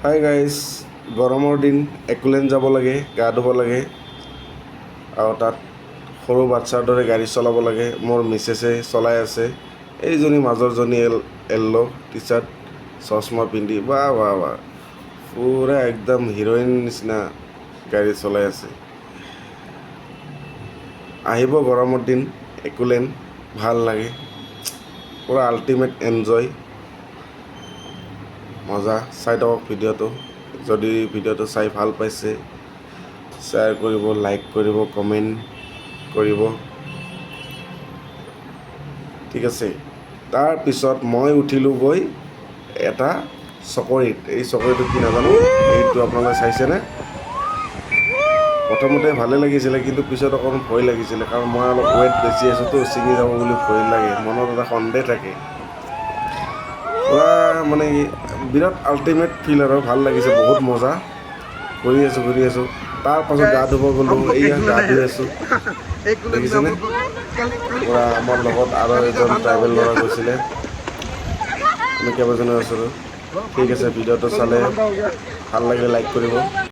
Hi guys, গৰমৰ দিন একোলেণ্ড যাব লাগে, গা ধুব লাগে আৰু তাত সৰু বাচ্ছাৰ দৰে গাড়ী চলাব লাগে। মোৰ মিছেছে চলাই আছে, এইজনী মাজৰজনী য়েল্ল' টি চাৰ্ট চশমা পিন্ধি বাহ বাহ বাহ পূৰা একদম হিৰ'ইন নিচিনা গাড়ী চলাই আছে। আহিব গৰমৰ দিন একোলেণ্ড, ভাল লাগে, পূৰা আল্টিমেট এনজয়, মজা। চাই থাকক ভিডিঅ'টো। যদি ভিডিঅ'টো চাই ভাল পাইছে শ্বেয়াৰ কৰিব, লাইক কৰিব, কমেণ্ট কৰিব, ঠিক আছে। তাৰপিছত মই উঠিলোঁ গৈ এটা চকৰিত। এই চকৰিটো কি নাজানো, এইটো আপোনালোকে চাইছেনে? প্ৰথমতে ভালে লাগিছিলে, কিন্তু পিছত অকণ ভয় লাগিছিলে, কাৰণ মই অলপ ৱেইট বেছি আছোঁতো, ছিঙি যাব বুলি ভয় লাগে, মনত এটা সন্দেহ থাকে। পূৰা মানে বিৰাট আল্টিমেট ফিল আৰু ভাল লাগিছে, বহুত মজা। ঘূৰি আছোঁ। তাৰপাছত গা ধুব গ'লোঁ, এইয়া গা ধুই আছোঁ, দেখিছেনে? পূৰা আমাৰ লগত আৰু এজন ট্ৰাইবেল ল'ৰা গৈছিলে, আমি কেইবাজনো আছিলোঁ। ঠিক আছে, ভিডিঅ'টো চালে ভাল লাগিলে লাইক কৰিব।